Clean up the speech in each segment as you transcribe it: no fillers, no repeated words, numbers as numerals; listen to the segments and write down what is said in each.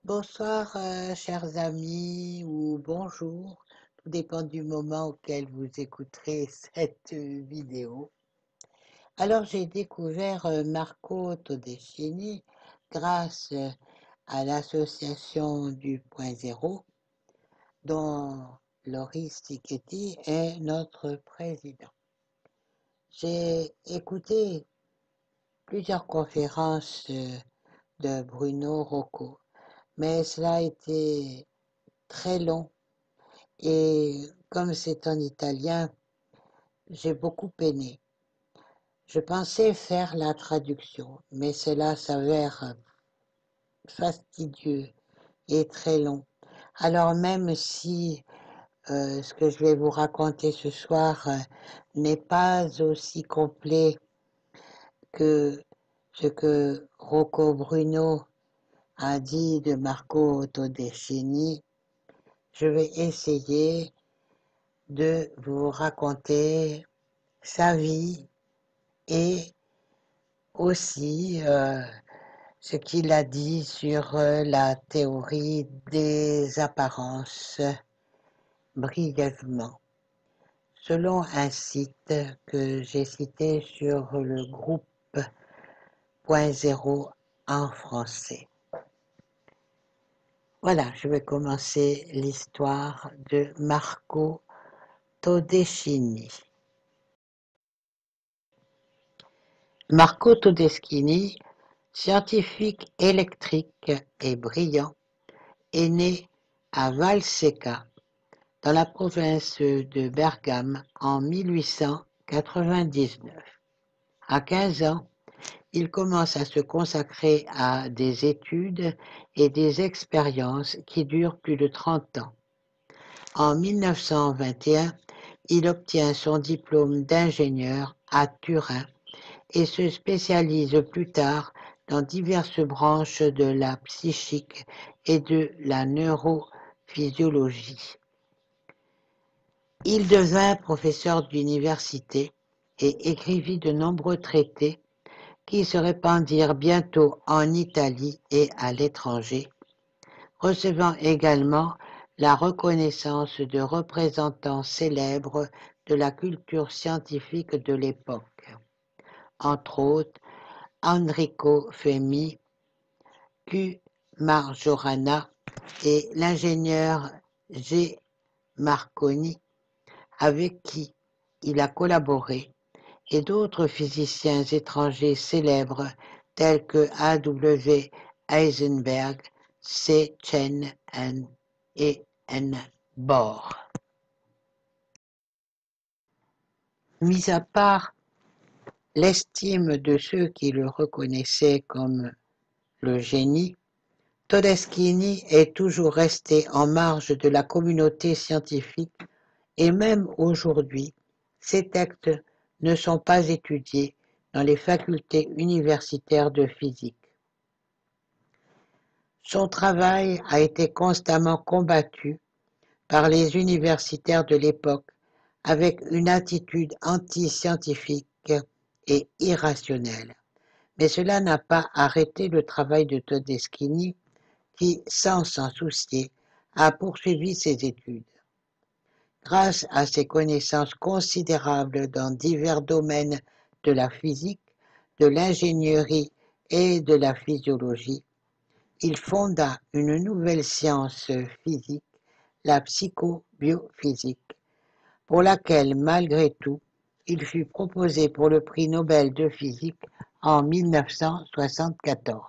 Bonsoir, chers amis, ou bonjour, tout dépend du moment auquel vous écouterez cette vidéo. Alors, j'ai découvert Marco Todeschini grâce à l'association du Point Zéro, dont Loris Piketty est notre président. J'ai écouté plusieurs conférences de Bruno Rocco, mais cela a été très long. Et comme c'est en italien, j'ai beaucoup peiné. Je pensais faire la traduction, mais cela s'avère fastidieux et très long. Alors même si ce que je vais vous raconter ce soir n'est pas aussi complet que ce que Rocco Bruno a dit de Marco Todeschini, je vais essayer de vous raconter sa vie et aussi ce qu'il a dit sur la théorie des apparences brièvement. Selon un site que j'ai cité sur le groupe Point Zéro en français. Voilà, je vais commencer l'histoire de Marco Todeschini. Marco Todeschini, scientifique électrique et brillant, est né à Valsecca, dans la province de Bergame, en 1899. À 15 ans, il commence à se consacrer à des études et des expériences qui durent plus de 30 ans. En 1921, il obtient son diplôme d'ingénieur à Turin et se spécialise plus tard dans diverses branches de la psychique et de la neurophysiologie. Il devint professeur d'université et écrivit de nombreux traités qui se répandirent bientôt en Italie et à l'étranger, recevant également la reconnaissance de représentants célèbres de la culture scientifique de l'époque, entre autres Enrico Fermi, Q. Majorana et l'ingénieur G. Marconi, avec qui il a collaboré, et d'autres physiciens étrangers célèbres tels que A.W. Heisenberg, C. Chen et N. Bohr. Mis à part l'estime de ceux qui le reconnaissaient comme le génie, Todeschini est toujours resté en marge de la communauté scientifique et même aujourd'hui, ses textes ne sont pas étudiés dans les facultés universitaires de physique. Son travail a été constamment combattu par les universitaires de l'époque avec une attitude anti-scientifique et irrationnelle. Mais cela n'a pas arrêté le travail de Todeschini qui, sans s'en soucier, a poursuivi ses études. Grâce à ses connaissances considérables dans divers domaines de la physique, de l'ingénierie et de la physiologie, il fonda une nouvelle science physique, la psychobiophysique, pour laquelle, malgré tout, il fut proposé pour le prix Nobel de physique en 1974.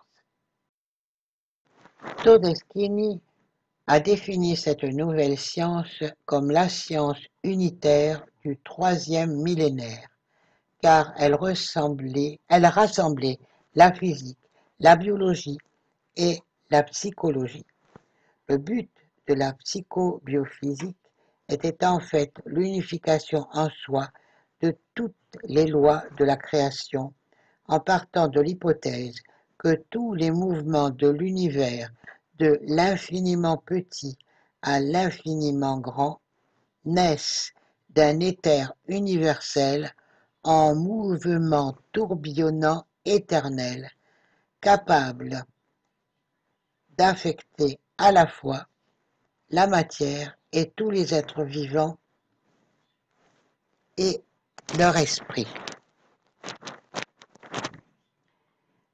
Todeschini a défini cette nouvelle science comme la science unitaire du troisième millénaire, car elle rassemblait la physique, la biologie et la psychologie. Le but de la psychobiophysique était en fait l'unification en soi de toutes les lois de la création, en partant de l'hypothèse que tous les mouvements de l'univers, de l'infiniment petit à l'infiniment grand, naissent d'un éther universel en mouvement tourbillonnant éternel, capable d'affecter à la fois la matière et tous les êtres vivants et leur esprit.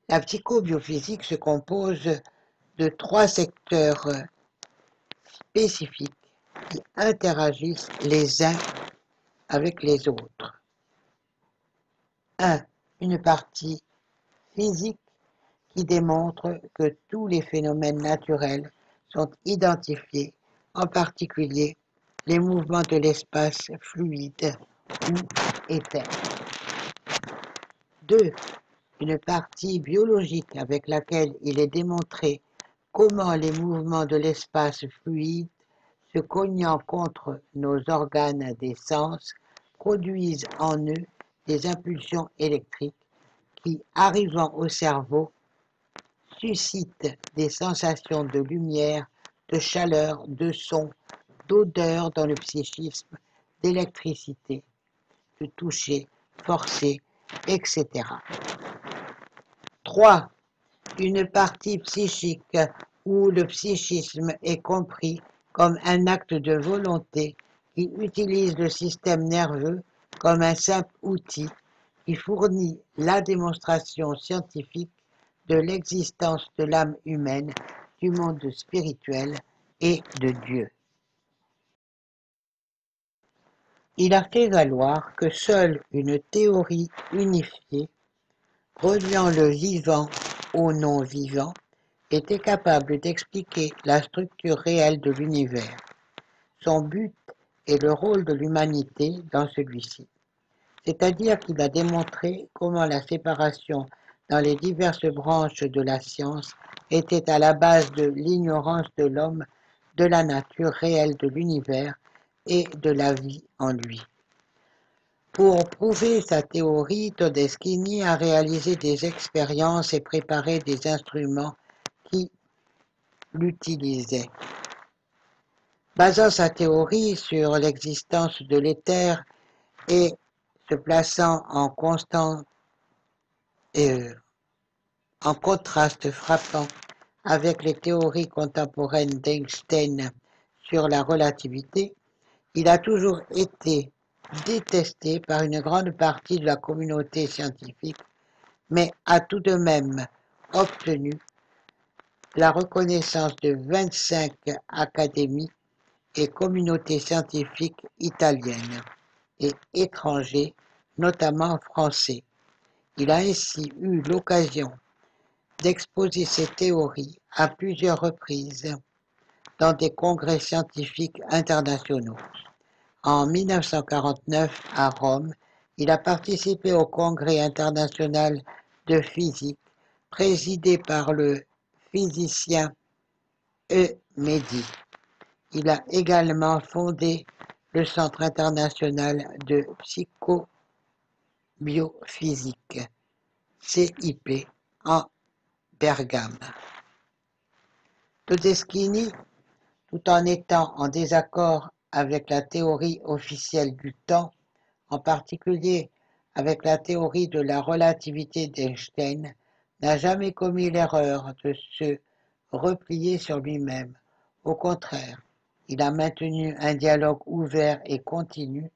La psychobiophysique se compose de 3 secteurs spécifiques qui interagissent les uns avec les autres. 1. Une partie physique qui démontre que tous les phénomènes naturels sont identifiés, en particulier les mouvements de l'espace fluide ou éther. 2. Une partie biologique avec laquelle il est démontré comment les mouvements de l'espace fluide se cognant contre nos organes des sens produisent en eux des impulsions électriques qui, arrivant au cerveau, suscitent des sensations de lumière, de chaleur, de son, d'odeur dans le psychisme, d'électricité, de toucher, forcer, etc. 3. Une partie psychique où le psychisme est compris comme un acte de volonté qui utilise le système nerveux comme un simple outil qui fournit la démonstration scientifique de l'existence de l'âme humaine, du monde spirituel et de Dieu. Il a fait valoir que seule une théorie unifiée, reliant le vivant au non-vivant, était capable d'expliquer la structure réelle de l'univers, son but et le rôle de l'humanité dans celui-ci. C'est-à-dire qu'il a démontré comment la séparation dans les diverses branches de la science était à la base de l'ignorance de l'homme de la nature réelle de l'univers et de la vie en lui. Pour prouver sa théorie, Todeschini a réalisé des expériences et préparé des instruments qui l'utilisaient. Basant sa théorie sur l'existence de l'éther et se plaçant en contraste frappant avec les théories contemporaines d'Einstein sur la relativité, il a toujours été détesté par une grande partie de la communauté scientifique, mais a tout de même obtenu la reconnaissance de 25 académies et communautés scientifiques italiennes et étrangers, notamment français. Il a ainsi eu l'occasion d'exposer ses théories à plusieurs reprises dans des congrès scientifiques internationaux. En 1949, à Rome, il a participé au congrès international de physique présidé par le physicien E. Medi. Il a également fondé le Centre international de psychobiophysique, CIP, en Bergame. Todeschini, tout en étant en désaccord avec la théorie officielle du temps, en particulier avec la théorie de la relativité d'Einstein, n'a jamais commis l'erreur de se replier sur lui-même. Au contraire, il a maintenu un dialogue ouvert et continu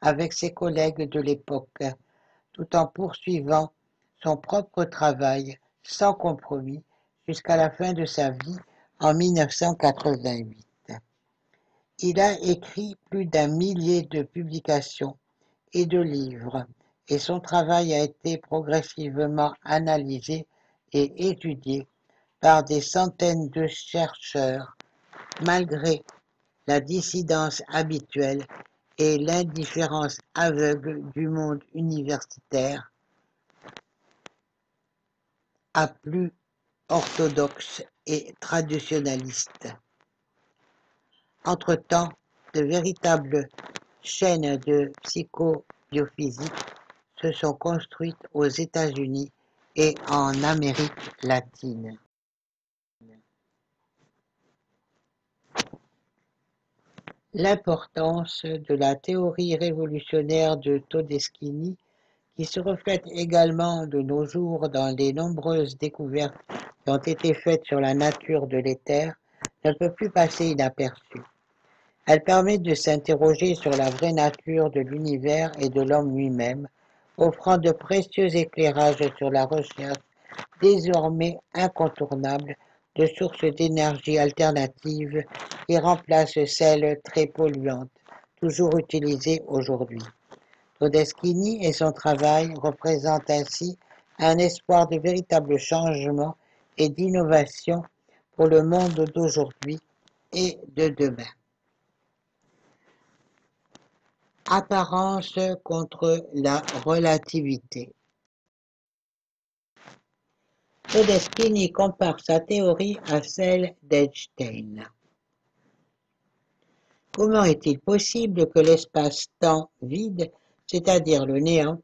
avec ses collègues de l'époque, tout en poursuivant son propre travail sans compromis jusqu'à la fin de sa vie en 1988. Il a écrit plus d'1 millier de publications et de livres, et son travail a été progressivement analysé et étudié par des centaines de chercheurs, malgré la dissidence habituelle et l'indifférence aveugle du monde universitaire, à plus orthodoxe et traditionnaliste. Entre-temps, de véritables chaînes de psychobiophysique se sont construites aux États-Unis et en Amérique latine. L'importance de la théorie révolutionnaire de Todeschini, qui se reflète également de nos jours dans les nombreuses découvertes qui ont été faites sur la nature de l'éther, ne peut plus passer inaperçue. Elle permet de s'interroger sur la vraie nature de l'univers et de l'homme lui-même, offrant de précieux éclairages sur la recherche désormais incontournable de sources d'énergie alternatives qui remplacent celles très polluantes, toujours utilisées aujourd'hui. Todeschini et son travail représentent ainsi un espoir de véritable changement et d'innovation pour le monde d'aujourd'hui et de demain. Apparence contre la relativité. Todeschini compare sa théorie à celle d'Einstein. Comment est-il possible que l'espace-temps vide, c'est-à-dire le néant,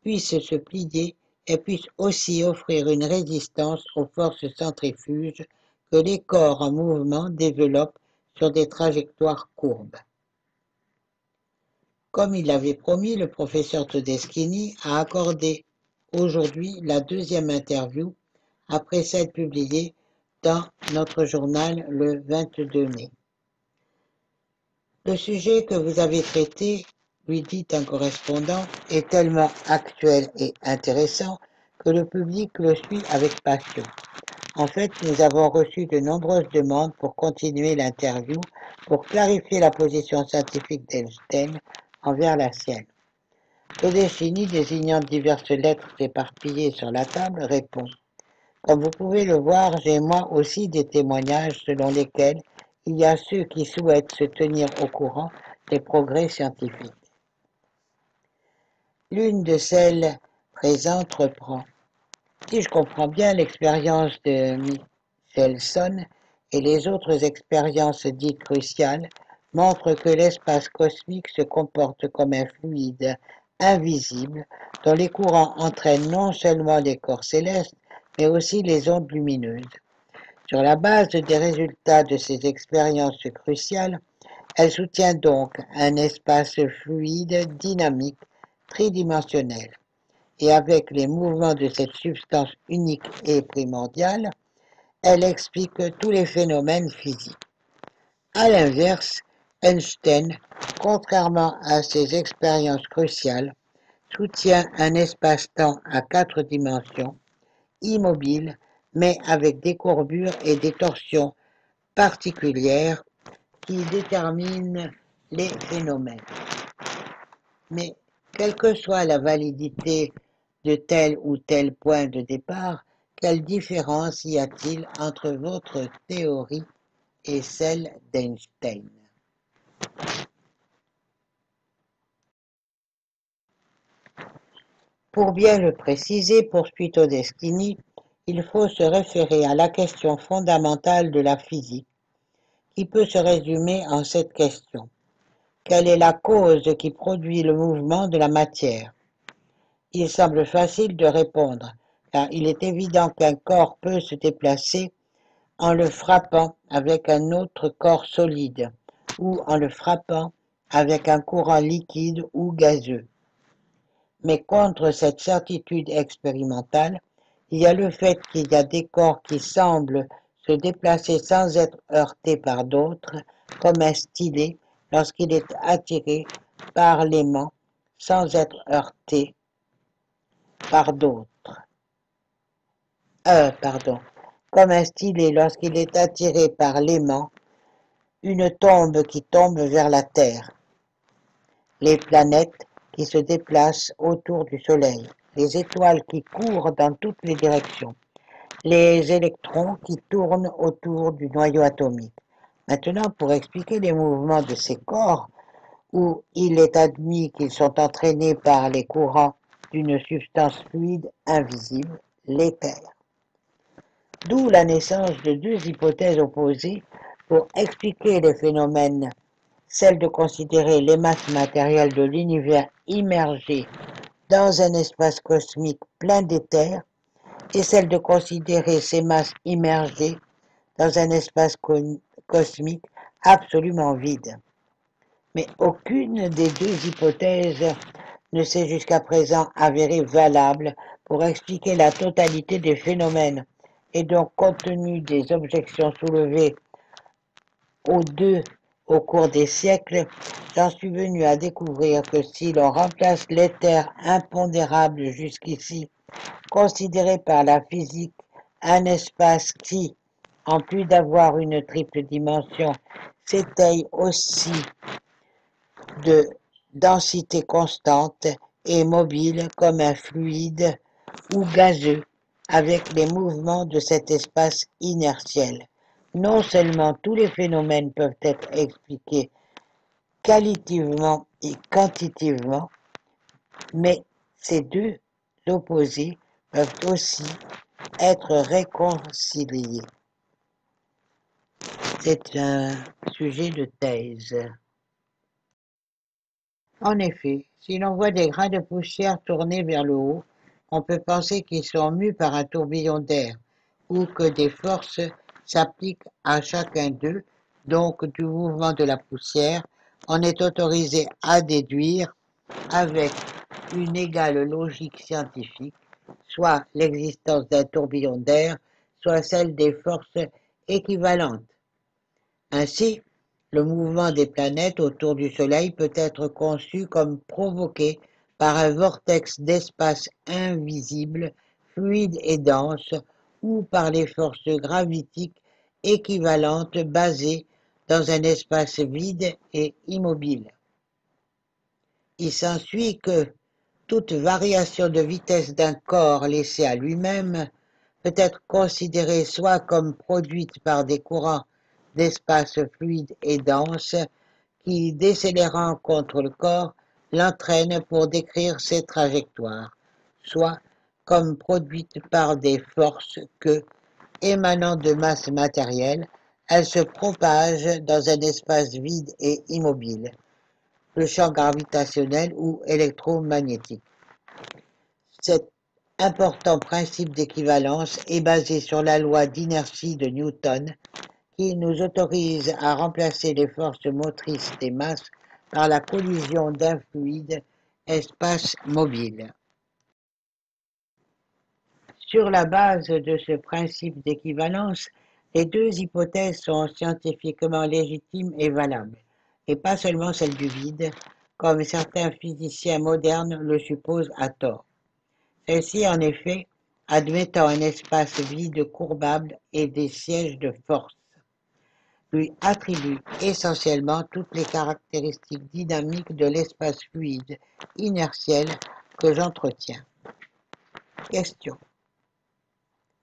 puisse se plier et puisse aussi offrir une résistance aux forces centrifuges que les corps en mouvement développent sur des trajectoires courbes? Comme il l'avait promis, le professeur Todeschini a accordé aujourd'hui la deuxième interview après celle publiée dans notre journal le 22 mai. Le sujet que vous avez traité, lui dit un correspondant, est tellement actuel et intéressant que le public le suit avec passion. En fait, nous avons reçu de nombreuses demandes pour continuer l'interview, pour clarifier la position scientifique d'Einstein envers la sienne. Todeschini, désignant diverses lettres éparpillées sur la table, répond: comme vous pouvez le voir, j'ai moi aussi des témoignages selon lesquels il y a ceux qui souhaitent se tenir au courant des progrès scientifiques. L'une de celles présentes reprend: si je comprends bien, l'expérience de Michelson et les autres expériences dites cruciales montrent que l'espace cosmique se comporte comme un fluide invisible dont les courants entraînent non seulement les corps célestes, mais aussi les ondes lumineuses. Sur la base des résultats de ces expériences cruciales, elle soutient donc un espace fluide, dynamique, tridimensionnel. Et avec les mouvements de cette substance unique et primordiale, elle explique tous les phénomènes physiques. À l'inverse, Einstein, contrairement à ses expériences cruciales, soutient un espace-temps à 4 dimensions, immobile, mais avec des courbures et des torsions particulières qui déterminent les phénomènes. Mais quelle que soit la validité de tel ou tel point de départ, quelle différence y a-t-il entre votre théorie et celle d'Einstein? Pour bien le préciser, poursuit Todeschini, il faut se référer à la question fondamentale de la physique, qui peut se résumer en cette question. Quelle est la cause qui produit le mouvement de la matière? Il semble facile de répondre, car il est évident qu'un corps peut se déplacer en le frappant avec un autre corps solide, ou en le frappant avec un courant liquide ou gazeux. Mais contre cette certitude expérimentale, il y a le fait qu'il y a des corps qui semblent se déplacer sans être heurtés par d'autres, comme un stylet lorsqu'il est attiré par l'aimant sans être heurté par d'autres. Comme un stylet lorsqu'il est attiré par l'aimant, une tombe qui tombe vers la Terre. Les planètes qui se déplacent autour du Soleil, les étoiles qui courent dans toutes les directions, les électrons qui tournent autour du noyau atomique. Maintenant, pour expliquer les mouvements de ces corps, où il est admis qu'ils sont entraînés par les courants d'une substance fluide invisible, l'éther. D'où la naissance de deux hypothèses opposées pour expliquer les phénomènes, celle de considérer les masses matérielles de l'univers immergées dans un espace cosmique plein d'éther, et celle de considérer ces masses immergées dans un espace cosmique absolument vide. Mais aucune des deux hypothèses ne s'est jusqu'à présent avéré valable pour expliquer la totalité des phénomènes, et donc compte tenu des objections soulevées aux deux au cours des siècles, j'en suis venu à découvrir que si l'on remplace l'éther impondérable jusqu'ici, considéré par la physique un espace qui, en plus d'avoir une triple dimension, s'étaye aussi de densité constante et mobile comme un fluide ou gazeux avec les mouvements de cet espace inertiel. Non seulement tous les phénomènes peuvent être expliqués qualitativement et quantitativement, mais ces deux opposés peuvent aussi être réconciliés. C'est un sujet de thèse. En effet, si l'on voit des grains de poussière tournés vers le haut, on peut penser qu'ils sont mus par un tourbillon d'air, ou que des forces s'appliquent à chacun d'eux, donc du mouvement de la poussière, on est autorisé à déduire, avec une égale logique scientifique, soit l'existence d'un tourbillon d'air, soit celle des forces équivalentes. Ainsi, le mouvement des planètes autour du Soleil peut être conçu comme provoqué par un vortex d'espace invisible, fluide et dense, ou par les forces gravitiques équivalentes basées dans un espace vide et immobile. Il s'ensuit que toute variation de vitesse d'un corps laissé à lui-même peut être considérée soit comme produite par des courants d'espace fluide et dense qui, décélérant contre le corps, l'entraînent pour décrire ses trajectoires, soit comme produite par des forces que, émanant de masse matérielle, elles se propagent dans un espace vide et immobile, le champ gravitationnel ou électromagnétique. Cet important principe d'équivalence est basé sur la loi d'inertie de Newton qui nous autorise à remplacer les forces motrices des masses par la collision d'un fluide espace mobile. Sur la base de ce principe d'équivalence, les deux hypothèses sont scientifiquement légitimes et valables, et pas seulement celle du vide, comme certains physiciens modernes le supposent à tort. Celle-ci, en effet, admettant un espace vide courbable et des sièges de force, lui attribue essentiellement toutes les caractéristiques dynamiques de l'espace fluide inertiel que j'entretiens. Question.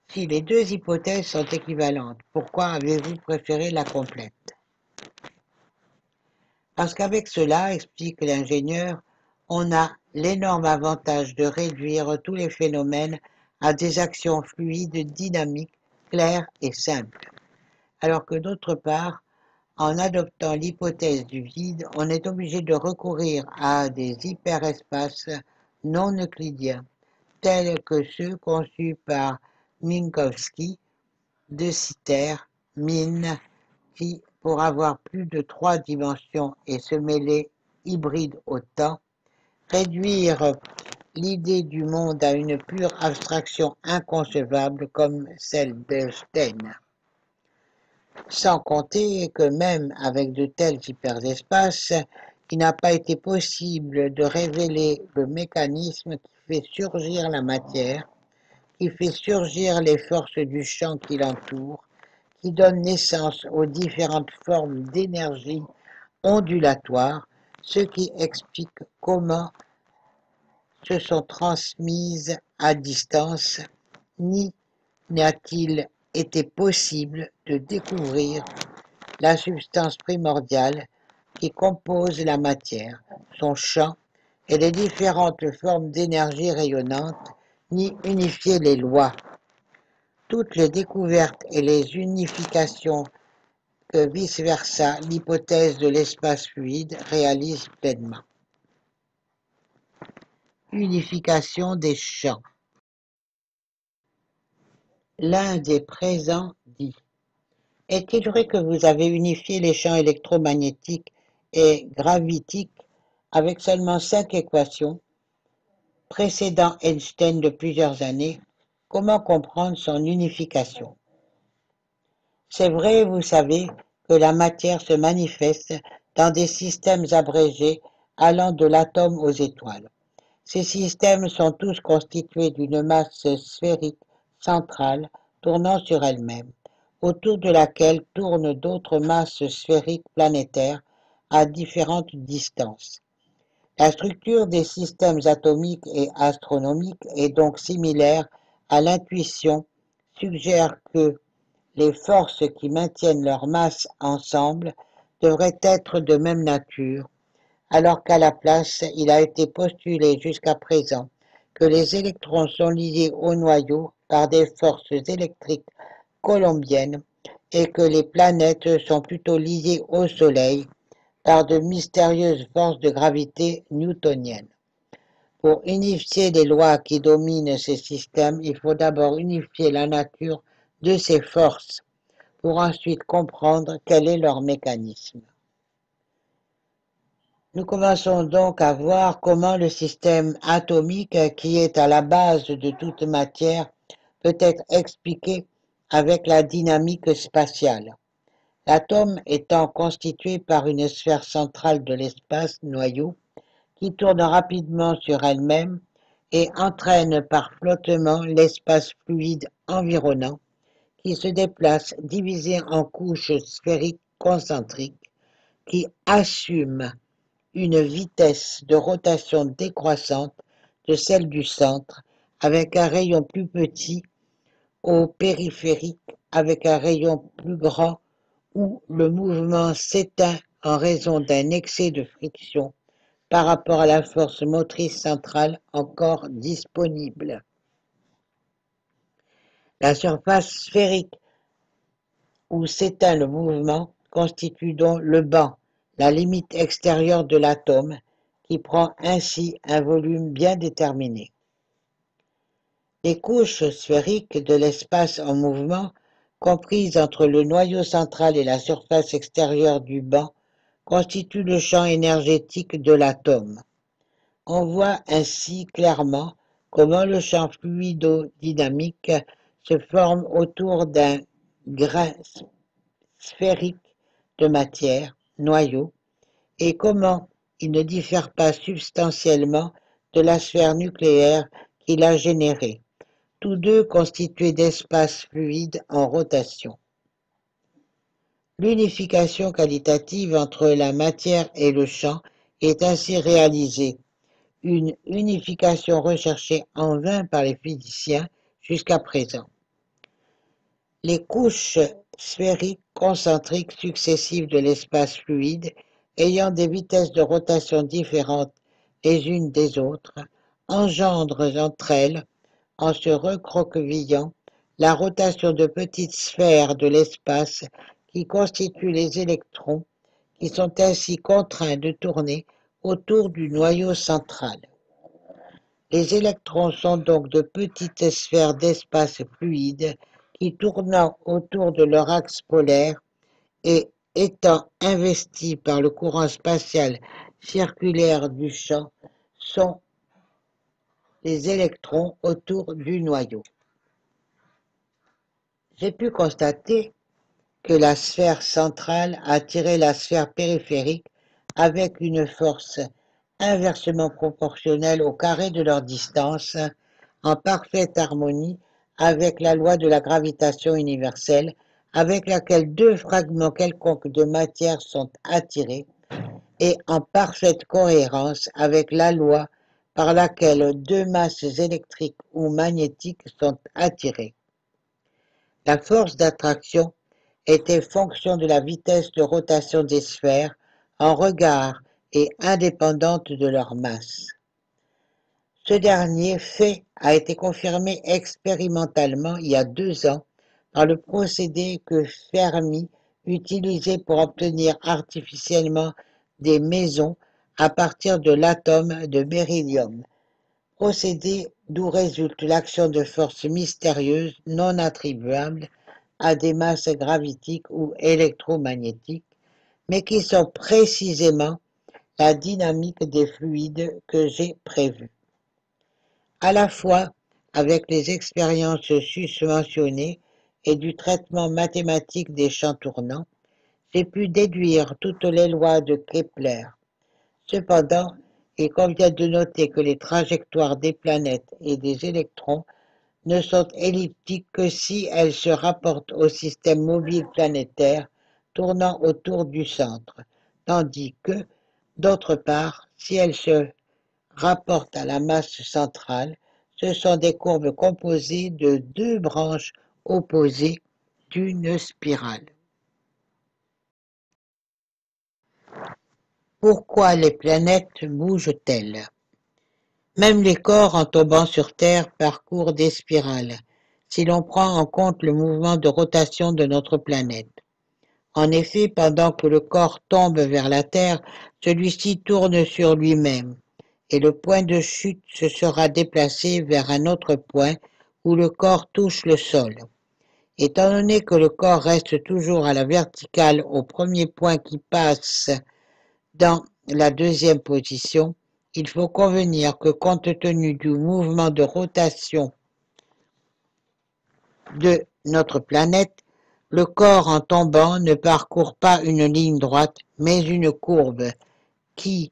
Si les deux hypothèses sont équivalentes, pourquoi avez-vous préféré la complète? Parce qu'avec cela, explique l'ingénieur, on a l'énorme avantage de réduire tous les phénomènes à des actions fluides, dynamiques, claires et simples. Alors que d'autre part, en adoptant l'hypothèse du vide, on est obligé de recourir à des hyperespaces non euclidiens, tels que ceux conçus par Minkowski, De Sitter, Min, qui, pour avoir plus de 3 dimensions et se mêler hybride au temps, réduire l'idée du monde à une pure abstraction inconcevable comme celle d'Einstein. Sans compter que même avec de tels hyperespaces, il n'a pas été possible de révéler le mécanisme qui fait surgir la matière, qui fait surgir les forces du champ qui l'entoure, qui donne naissance aux différentes formes d'énergie ondulatoire, ce qui explique comment se sont transmises à distance, ni n'a-t-il été possible de découvrir la substance primordiale qui compose la matière, son champ et les différentes formes d'énergie rayonnante, ni unifier les lois. Toutes les découvertes et les unifications que vice-versa l'hypothèse de l'espace fluide réalise pleinement. Unification des champs. L'un des présents dit: est-il vrai que vous avez unifié les champs électromagnétiques et gravitiques avec seulement 5 équations, précédant Einstein de plusieurs années, comment comprendre son unification? C'est vrai, vous savez, que la matière se manifeste dans des systèmes abrégés allant de l'atome aux étoiles. Ces systèmes sont tous constitués d'une masse sphérique centrale tournant sur elle-même, autour de laquelle tournent d'autres masses sphériques planétaires à différentes distances. La structure des systèmes atomiques et astronomiques est donc similaire à l'intuition, suggère que les forces qui maintiennent leur masse ensemble devraient être de même nature, alors qu'à la place, il a été postulé jusqu'à présent que les électrons sont liés au noyau par des forces électriques colombiennes et que les planètes sont plutôt liées au Soleil par de mystérieuses forces de gravité newtoniennes. Pour unifier les lois qui dominent ces systèmes, il faut d'abord unifier la nature de ces forces, pour ensuite comprendre quel est leur mécanisme. Nous commençons donc à voir comment le système atomique qui est à la base de toute matière peut être expliqué avec la dynamique spatiale. L'atome étant constitué par une sphère centrale de l'espace, noyau, qui tourne rapidement sur elle-même et entraîne par flottement l'espace fluide environnant, qui se déplace divisé en couches sphériques concentriques, qui assument une vitesse de rotation décroissante de celle du centre, avec un rayon plus petit au périphérique, avec un rayon plus grand où le mouvement s'éteint en raison d'un excès de friction par rapport à la force motrice centrale encore disponible. La surface sphérique où s'éteint le mouvement constitue donc le banc, la limite extérieure de l'atome, qui prend ainsi un volume bien déterminé. Les couches sphériques de l'espace en mouvement, comprises entre le noyau central et la surface extérieure du banc, constituent le champ énergétique de l'atome. On voit ainsi clairement comment le champ fluidodynamique se forme autour d'un grain sphérique de matière, noyau, et comment il ne diffère pas substantiellement de la sphère nucléaire qui l'a généré, tous deux constitués d'espaces fluides en rotation. L'unification qualitative entre la matière et le champ est ainsi réalisée, une unification recherchée en vain par les physiciens jusqu'à présent. Les couches sphériques concentriques successives de l'espace fluide, ayant des vitesses de rotation différentes les unes des autres, engendrent entre elles, en se recroquevillant, la rotation de petites sphères de l'espace qui constituent les électrons, qui sont ainsi contraints de tourner autour du noyau central. Les électrons sont donc de petites sphères d'espace fluide qui, tournant autour de leur axe polaire et étant investis par le courant spatial circulaire du champ, sont les électrons autour du noyau. J'ai pu constater que la sphère centrale attirait la sphère périphérique avec une force inversement proportionnelle au carré de leur distance, en parfaite harmonie avec la loi de la gravitation universelle, avec laquelle deux fragments quelconques de matière sont attirés, et en parfaite cohérence avec la loi par laquelle deux masses électriques ou magnétiques sont attirées. La force d'attraction était fonction de la vitesse de rotation des sphères en regard et indépendante de leur masse. Ce dernier fait a été confirmé expérimentalement il y a 2 ans par le procédé que Fermi utilisait pour obtenir artificiellement des mésons à partir de l'atome de beryllium, procédé d'où résulte l'action de forces mystérieuses non attribuables à des masses gravitiques ou électromagnétiques, mais qui sont précisément la dynamique des fluides que j'ai prévue. À la fois avec les expériences susmentionnées et du traitement mathématique des champs tournants, j'ai pu déduire toutes les lois de Kepler. Cependant, il convient de noter que les trajectoires des planètes et des électrons ne sont elliptiques que si elles se rapportent au système mobile planétaire tournant autour du centre, tandis que, d'autre part, si elles se rapportent à la masse centrale, ce sont des courbes composées de deux branches opposées d'une spirale. Pourquoi les planètes bougent-elles? Même les corps en tombant sur Terre parcourent des spirales, si l'on prend en compte le mouvement de rotation de notre planète. En effet, pendant que le corps tombe vers la Terre, celui-ci tourne sur lui-même, et le point de chute se sera déplacé vers un autre point où le corps touche le sol. Étant donné que le corps reste toujours à la verticale au premier point qui passe dans la deuxième position, il faut convenir que compte tenu du mouvement de rotation de notre planète, le corps en tombant ne parcourt pas une ligne droite, mais une courbe qui,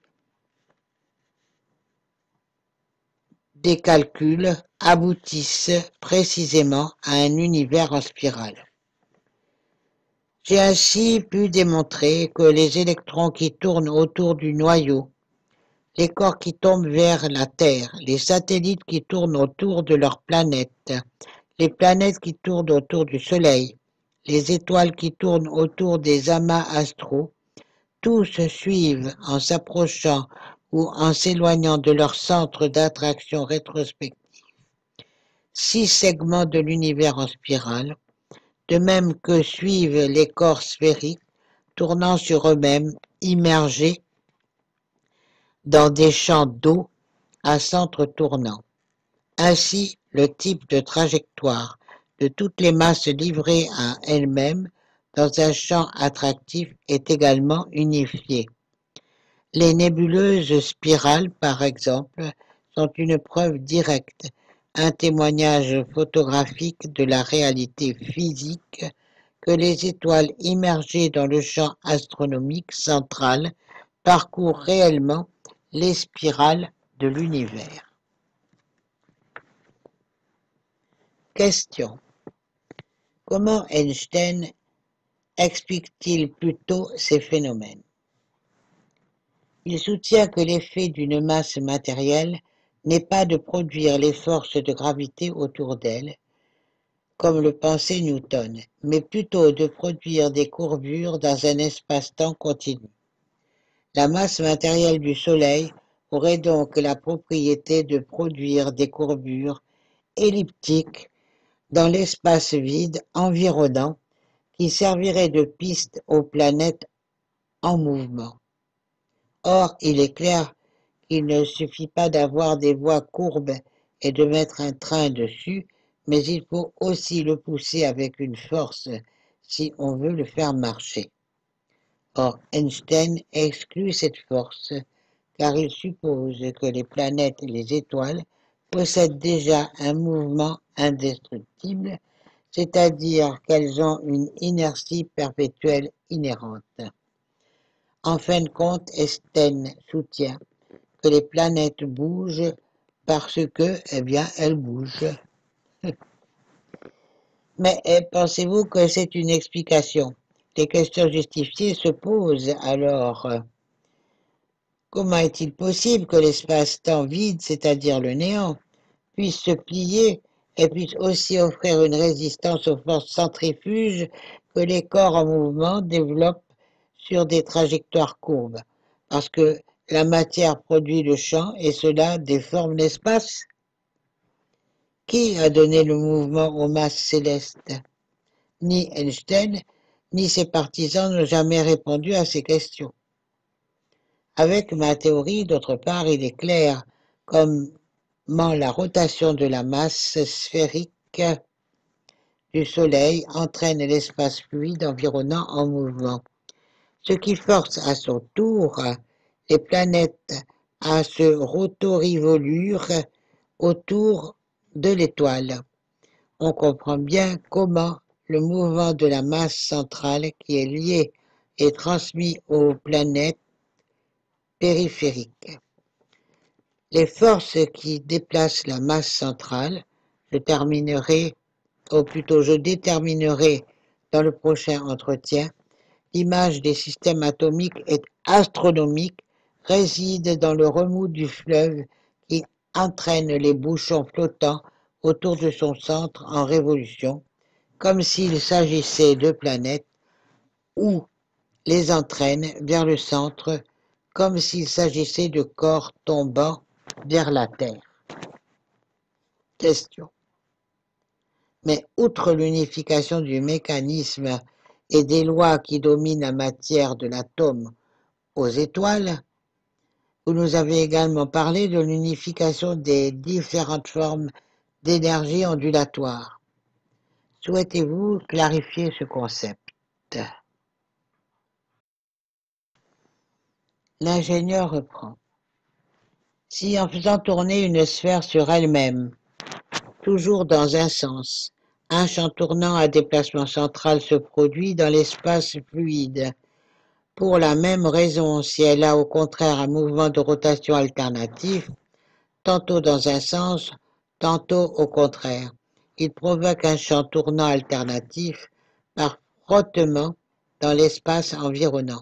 des calculs, aboutissent précisément à un univers en spirale. J'ai ainsi pu démontrer que les électrons qui tournent autour du noyau, les corps qui tombent vers la Terre, les satellites qui tournent autour de leur planète, les planètes qui tournent autour du Soleil, les étoiles qui tournent autour des amas astraux, tous se suivent en s'approchant ou en s'éloignant de leur centre d'attraction rétrospective. 6 segments de l'univers en spirale, de même que suivent les corps sphériques tournant sur eux-mêmes, immergés dans des champs d'eau à centre tournant. Ainsi, le type de trajectoire de toutes les masses livrées à elles-mêmes dans un champ attractif est également unifié. Les nébuleuses spirales, par exemple, sont une preuve directe, un témoignage photographique de la réalité physique que les étoiles immergées dans le champ astronomique central parcourent réellement les spirales de l'univers. Question. Comment Einstein explique-t-il plutôt ces phénomènes? Il soutient que l'effet d'une masse matérielle n'est pas de produire les forces de gravité autour d'elle, comme le pensait Newton, mais plutôt de produire des courbures dans un espace-temps continu. La masse matérielle du Soleil aurait donc la propriété de produire des courbures elliptiques dans l'espace vide environnant qui servirait de piste aux planètes en mouvement. Or, il est clair qu'il ne suffit pas d'avoir des voies courbes et de mettre un train dessus, mais il faut aussi le pousser avec une force si on veut le faire marcher. Or, Einstein exclut cette force car il suppose que les planètes et les étoiles possèdent déjà un mouvement indestructible, c'est-à-dire qu'elles ont une inertie perpétuelle inhérente. En fin de compte, Einstein soutient que les planètes bougent parce que, eh bien, elles bougent. Mais pensez-vous que c'est une explication? Les questions justifiées se posent alors. Comment est-il possible que l'espace-temps vide, c'est-à-dire le néant, puisse se plier et puisse aussi offrir une résistance aux forces centrifuges que les corps en mouvement développent sur des trajectoires courbes? Parce que la matière produit le champ et cela déforme l'espace. Qui a donné le mouvement aux masses célestes? Ni Einstein, ni ses partisans n'ont jamais répondu à ces questions. Avec ma théorie, d'autre part, il est clair comment la rotation de la masse sphérique du Soleil entraîne l'espace fluide environnant en mouvement, ce qui force à son tour les planètes à se rotorivolure autour de l'étoile. On comprend bien comment le mouvement de la masse centrale qui est lié et transmis aux planètes périphériques. Les forces qui déplacent la masse centrale, je déterminerai dans le prochain entretien, l'image des systèmes atomiques est astronomique, réside dans le remous du fleuve qui entraîne les bouchons flottants autour de son centre en révolution, comme s'il s'agissait de planètes, ou les entraîne vers le centre, comme s'il s'agissait de corps tombant vers la Terre. Question. Mais outre l'unification du mécanisme et des lois qui dominent la matière de l'atome aux étoiles, vous nous avez également parlé de l'unification des différentes formes d'énergie ondulatoire. Souhaitez-vous clarifier ce concept? L'ingénieur reprend. Si en faisant tourner une sphère sur elle-même, toujours dans un sens, un champ tournant à déplacement central se produit dans l'espace fluide, pour la même raison, si elle a au contraire un mouvement de rotation alternatif, tantôt dans un sens, tantôt au contraire, il provoque un champ tournant alternatif par frottement dans l'espace environnant.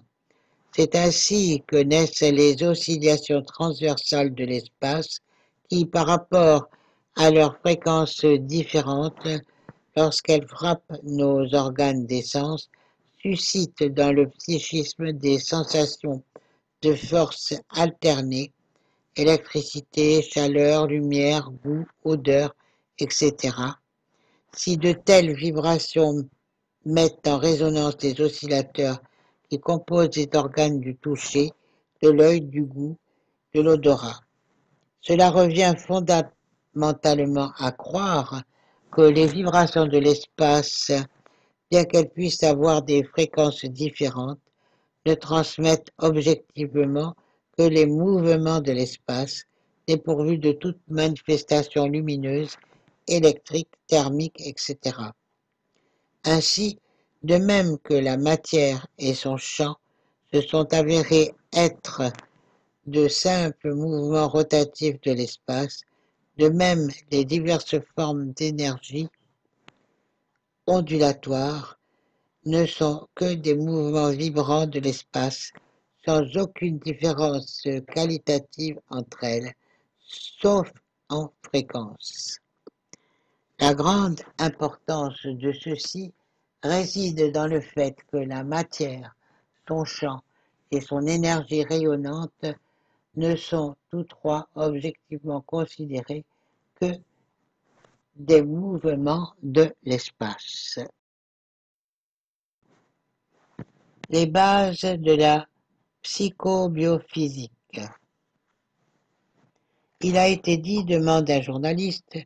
C'est ainsi que naissent les oscillations transversales de l'espace qui, par rapport à leurs fréquences différentes, lorsqu'elles frappent nos organes des sens, suscitent dans le psychisme des sensations de force alternées, électricité, chaleur, lumière, goût, odeur, etc. Si de telles vibrations mettent en résonance les oscillateurs qui composent les organes du toucher, de l'œil, du goût, de l'odorat. Cela revient fondamentalement à croire que les vibrations de l'espace, bien qu'elles puissent avoir des fréquences différentes, ne transmettent objectivement que les mouvements de l'espace, dépourvus de toute manifestation lumineuse, électrique, thermique, etc. Ainsi, de même que la matière et son champ se sont avérés être de simples mouvements rotatifs de l'espace, de même les diverses formes d'énergie ondulatoires ne sont que des mouvements vibrants de l'espace, sans aucune différence qualitative entre elles, sauf en fréquence. La grande importance de ceci réside dans le fait que la matière, son champ et son énergie rayonnante ne sont tous trois objectivement considérés que des mouvements de l'espace. Les bases de la psychobiophysique. Il a été dit, demande un journaliste,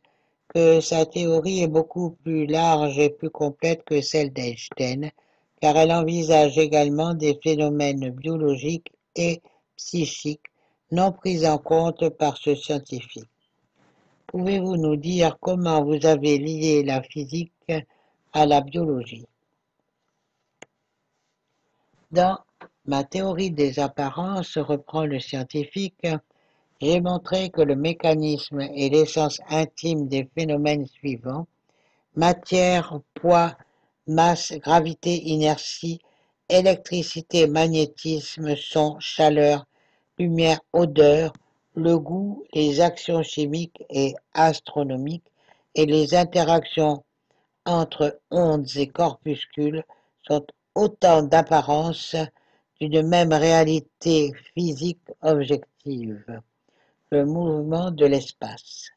que sa théorie est beaucoup plus large et plus complète que celle d'Einstein, car elle envisage également des phénomènes biologiques et psychiques non pris en compte par ce scientifique. Pouvez-vous nous dire comment vous avez lié la physique à la biologie? Dans ma théorie des apparences, reprend le scientifique, j'ai montré que le mécanisme et l'essence intime des phénomènes suivants, matière, poids, masse, gravité, inertie, électricité, magnétisme, son, chaleur, lumière, odeur, le goût, les actions chimiques et astronomiques et les interactions entre ondes et corpuscules sont autant d'apparences d'une même réalité physique objective, le mouvement de l'espace.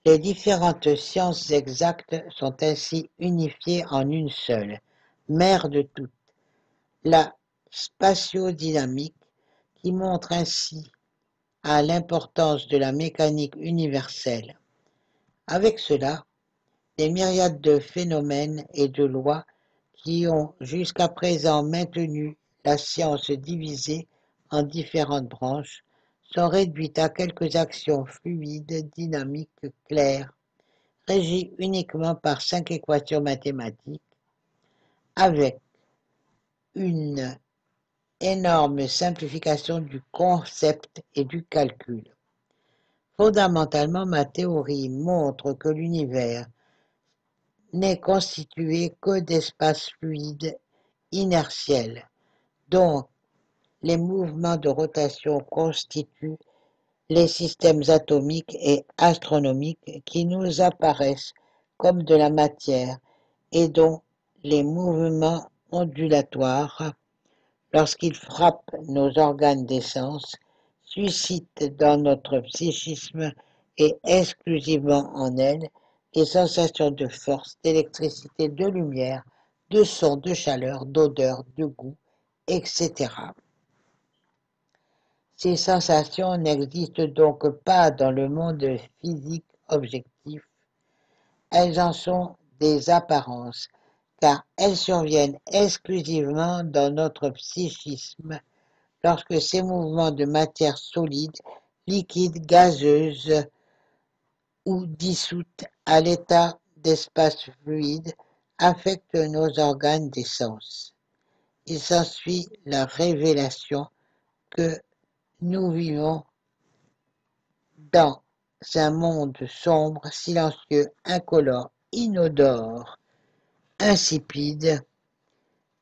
Les différentes sciences exactes sont ainsi unifiées en une seule, mère de toutes, la spatiodynamique, qui montre ainsi à l'importance de la mécanique universelle. Avec cela, des myriades de phénomènes et de lois qui ont jusqu'à présent maintenu la science divisée en différentes branches sont réduites à quelques actions fluides, dynamiques, claires, régies uniquement par 5 équations mathématiques, avec une énorme simplification du concept et du calcul. Fondamentalement, ma théorie montre que l'univers n'est constitué que d'espaces fluides inertiels, dont les mouvements de rotation constituent les systèmes atomiques et astronomiques qui nous apparaissent comme de la matière et dont les mouvements ondulatoires, lorsqu'ils frappent nos organes d'essence, suscitent dans notre psychisme et exclusivement en elle des sensations de force, d'électricité, de lumière, de son, de chaleur, d'odeur, de goût, etc. Ces sensations n'existent donc pas dans le monde physique objectif, elles en sont des apparences, car elles surviennent exclusivement dans notre psychisme lorsque ces mouvements de matière solide, liquide, gazeuse ou dissoute à l'état d'espace fluide affectent nos organes des sens. Il s'ensuit la révélation que nous vivons dans un monde sombre, silencieux, incolore, inodore, insipide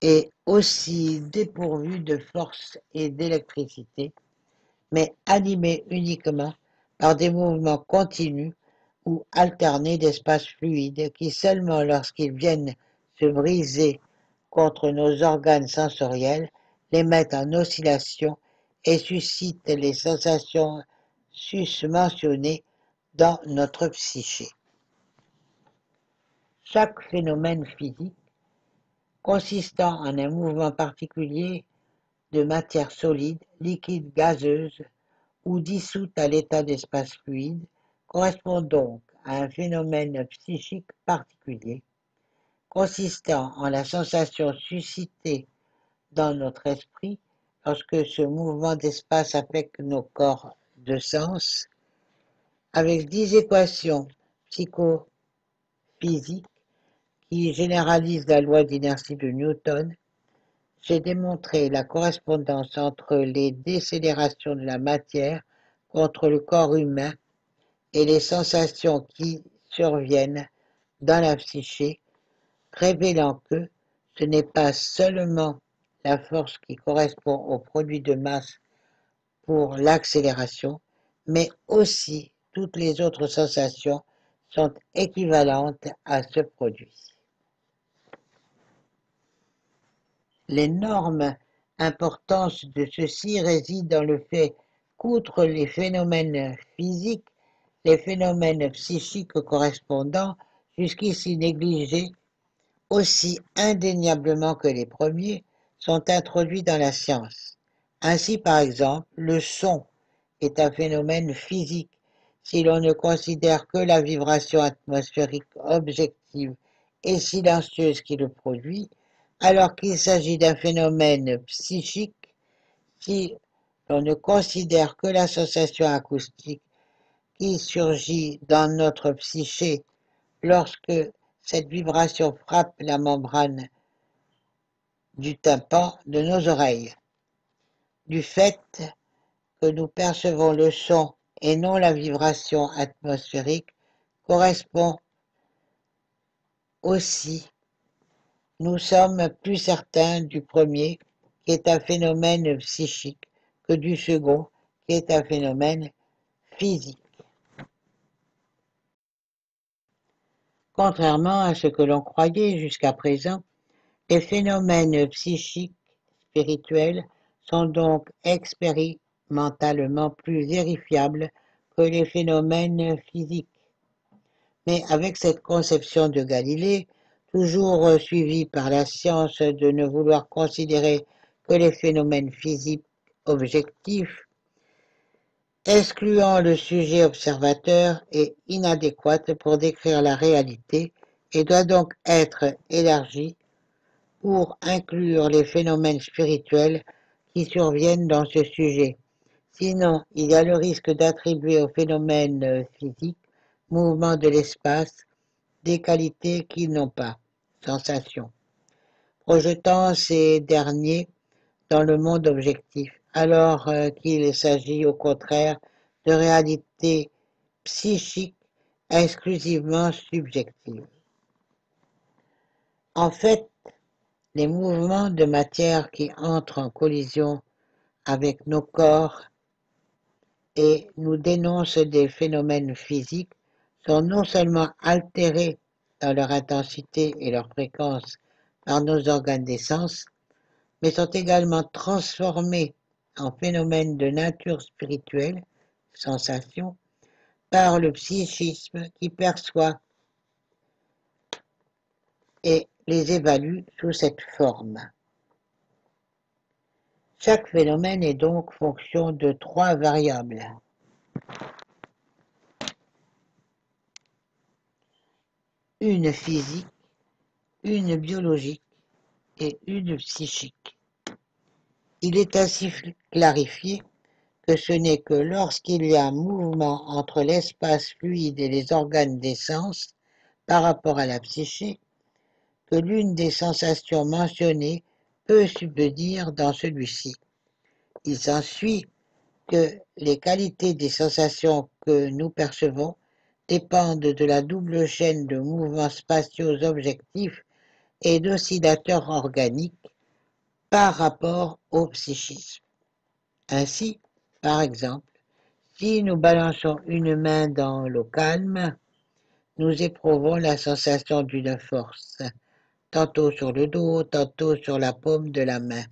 et aussi dépourvu de force et d'électricité, mais animé uniquement par des mouvements continus ou alternés d'espaces fluides qui seulement lorsqu'ils viennent se briser contre nos organes sensoriels les mettent en oscillation et suscitent les sensations susmentionnées dans notre psyché. Chaque phénomène physique consistant en un mouvement particulier de matière solide, liquide, gazeuse ou dissoute à l'état d'espace fluide correspond donc à un phénomène psychique particulier, consistant en la sensation suscitée dans notre esprit lorsque ce mouvement d'espace affecte nos corps de sens, avec 10 équations psychophysiques qui généralisent la loi d'inertie de Newton. J'ai démontré la correspondance entre les décélérations de la matière contre le corps humain et les sensations qui surviennent dans la psyché, révélant que ce n'est pas seulement la force qui correspond au produit de masse pour l'accélération, mais aussi toutes les autres sensations sont équivalentes à ce produit. L'énorme importance de ceci réside dans le fait qu'outre les phénomènes physiques, les phénomènes psychiques correspondants, jusqu'ici négligés, aussi indéniablement que les premiers, sont introduits dans la science. Ainsi, par exemple, le son est un phénomène physique si l'on ne considère que la vibration atmosphérique objective et silencieuse qui le produit, alors qu'il s'agit d'un phénomène psychique si l'on ne considère que la sensation acoustique qui surgit dans notre psyché lorsque cette vibration frappe la membrane du tympan de nos oreilles. Du fait que nous percevons le son et non la vibration atmosphérique correspond aussi, nous sommes plus certains du premier, qui est un phénomène psychique, que du second, qui est un phénomène physique. Contrairement à ce que l'on croyait jusqu'à présent, les phénomènes psychiques spirituels sont donc expérimentalement plus vérifiables que les phénomènes physiques. Mais avec cette conception de Galilée, toujours suivie par la science de ne vouloir considérer que les phénomènes physiques objectifs, excluant le sujet observateur, est inadéquate pour décrire la réalité et doit donc être élargie pour inclure les phénomènes spirituels qui surviennent dans ce sujet. Sinon, il y a le risque d'attribuer au phénomène physique, mouvement de l'espace, des qualités qu'ils n'ont pas, sensations, projetant ces derniers dans le monde objectif, alors qu'il s'agit au contraire de réalités psychiques exclusivement subjectives. En fait, les mouvements de matière qui entrent en collision avec nos corps et nous dénoncent des phénomènes physiques sont non seulement altérés dans leur intensité et leur fréquence par nos organes des sens, mais sont également transformés en phénomènes de nature spirituelle, sensations, par le psychisme qui perçoit et les évalue sous cette forme. Chaque phénomène est donc fonction de trois variables. Une physique, une biologique et une psychique. Il est ainsi clarifié que ce n'est que lorsqu'il y a un mouvement entre l'espace fluide et les organes des sens par rapport à la psyché que l'une des sensations mentionnées peut subvenir dans celui-ci. Il s'ensuit que les qualités des sensations que nous percevons dépendent de la double chaîne de mouvements spatiaux objectifs et d'oscillateurs organiques par rapport au psychisme. Ainsi, par exemple, si nous balançons une main dans l'eau calme, nous éprouvons la sensation d'une force, tantôt sur le dos, tantôt sur la paume de la main,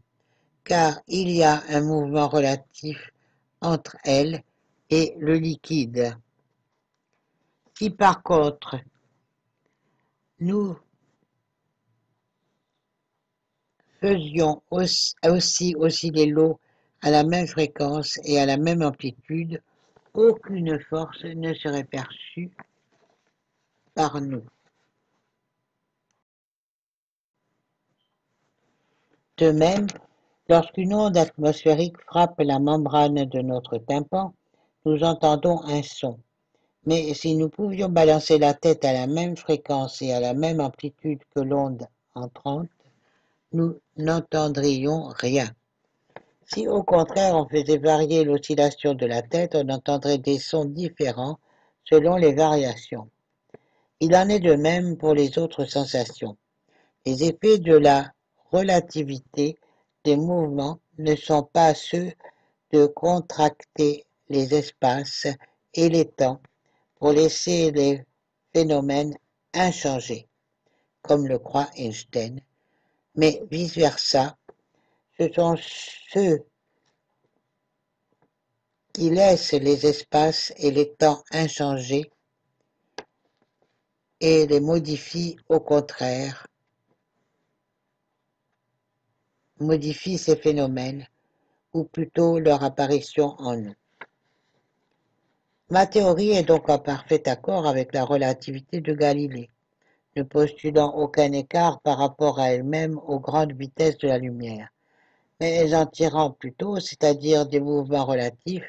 car il y a un mouvement relatif entre elle et le liquide. Si par contre, nous faisions aussi osciller l'eau à la même fréquence et à la même amplitude, aucune force ne serait perçue par nous. De même, lorsqu'une onde atmosphérique frappe la membrane de notre tympan, nous entendons un son. Mais si nous pouvions balancer la tête à la même fréquence et à la même amplitude que l'onde entrante, nous n'entendrions rien. Si au contraire on faisait varier l'oscillation de la tête, on entendrait des sons différents selon les variations. Il en est de même pour les autres sensations. Les effets de la relativité des mouvements ne sont pas ceux de contracter les espaces et les temps pour laisser les phénomènes inchangés, comme le croit Einstein, mais vice-versa, ce sont ceux qui laissent les espaces et les temps inchangés et les modifient au contraire, modifient ces phénomènes, ou plutôt leur apparition en nous. Ma théorie est donc en parfait accord avec la relativité de Galilée, ne postulant aucun écart par rapport à elle-même aux grandes vitesses de la lumière, mais en tirant plutôt, c'est-à-dire des mouvements relatifs,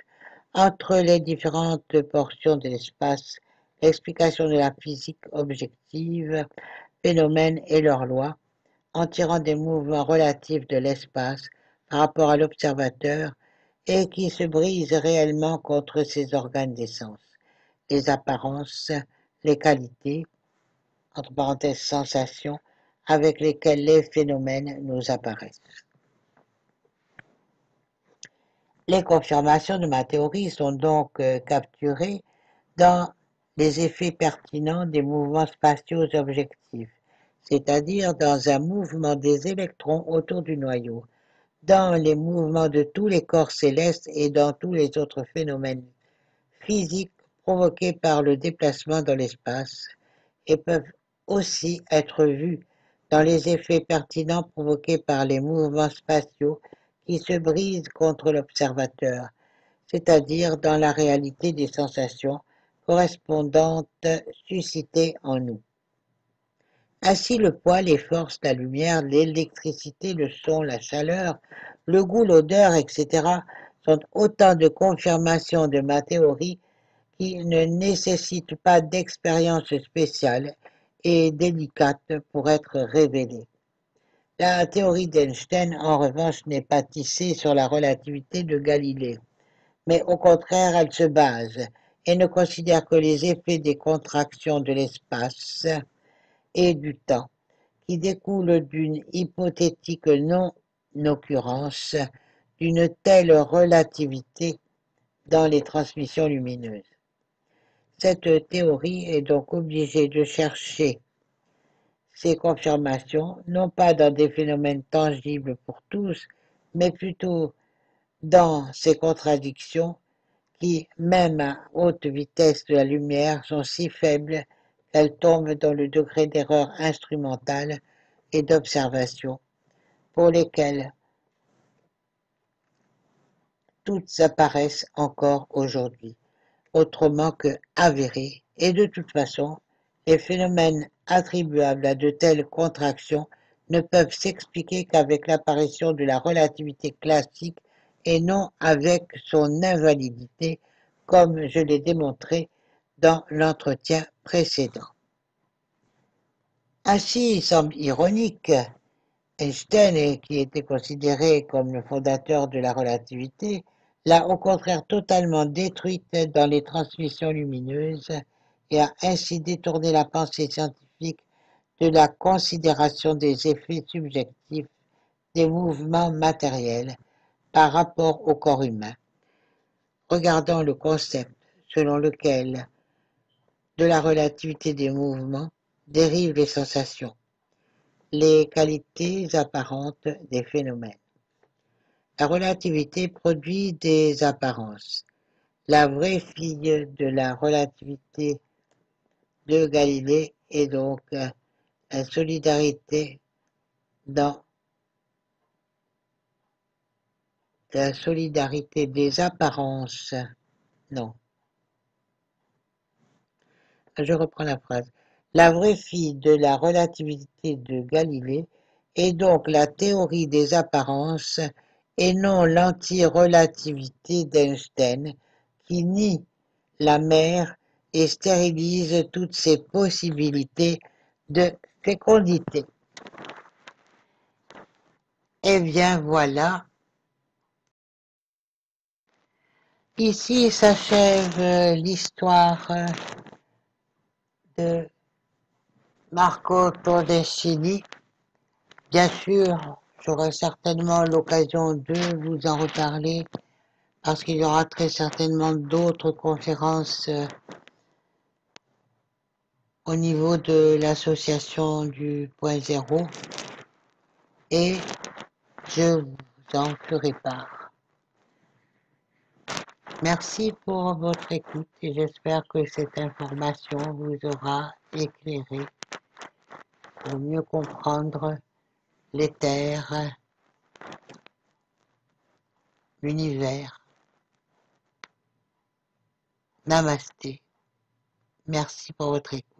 entre les différentes portions de l'espace, l'explication de la physique objective, phénomènes et leurs lois, en tirant des mouvements relatifs de l'espace par rapport à l'observateur et qui se brisent réellement contre ses organes des sens, les apparences, les qualités, entre parenthèses sensations, avec lesquelles les phénomènes nous apparaissent. Les confirmations de ma théorie sont donc capturées dans les effets pertinents des mouvements spatiaux objectifs, c'est-à-dire dans un mouvement des électrons autour du noyau, dans les mouvements de tous les corps célestes et dans tous les autres phénomènes physiques provoqués par le déplacement dans l'espace, et peuvent aussi être vus dans les effets pertinents provoqués par les mouvements spatiaux qui se brisent contre l'observateur, c'est-à-dire dans la réalité des sensations correspondantes suscitées en nous. Ainsi le poids, les forces, la lumière, l'électricité, le son, la chaleur, le goût, l'odeur, etc. sont autant de confirmations de ma théorie qui ne nécessitent pas d'expérience spéciale et délicate pour être révélées. La théorie d'Einstein, en revanche, n'est pas tissée sur la relativité de Galilée, mais au contraire, elle se base et ne considère que les effets des contractions de l'espace et du temps qui découlent d'une hypothétique non-occurrence d'une telle relativité dans les transmissions lumineuses. Cette théorie est donc obligée de chercher ces confirmations, non pas dans des phénomènes tangibles pour tous, mais plutôt dans ces contradictions qui, même à haute vitesse de la lumière, sont si faibles qu'elles tombent dans le degré d'erreur instrumentale et d'observation, pour lesquelles toutes apparaissent encore aujourd'hui, autrement que avérées, et de toute façon, les phénomènes attribuables à de telles contractions ne peuvent s'expliquer qu'avec l'apparition de la relativité classique et non avec son invalidité, comme je l'ai démontré dans l'entretien précédent. Ainsi, il semble ironique, Einstein, qui était considéré comme le fondateur de la relativité, l'a au contraire totalement détruite dans les transmissions lumineuses et a ainsi détourné la pensée scientifique de la considération des effets subjectifs des mouvements matériels par rapport au corps humain. Regardons le concept selon lequel de la relativité des mouvements dérivent les sensations, les qualités apparentes des phénomènes. La relativité produit des apparences. La vraie fille de la relativité de Galilée est donc la solidarité dans la solidarité des apparences. Non, je reprends la phrase. La vraie fille de la relativité de Galilée est donc la théorie des apparences et non l'anti-relativité d'Einstein qui nie la mère et stérilise toutes ses possibilités de fécondité. Eh bien voilà, ici s'achève l'histoire de Marco Todeschini. Bien sûr, j'aurai certainement l'occasion de vous en reparler parce qu'il y aura très certainement d'autres conférences au niveau de l'association du point zéro et je vous en ferai part. Merci pour votre écoute et j'espère que cette information vous aura éclairé pour mieux comprendre l'éther, l'univers. Namasté. Merci pour votre écoute.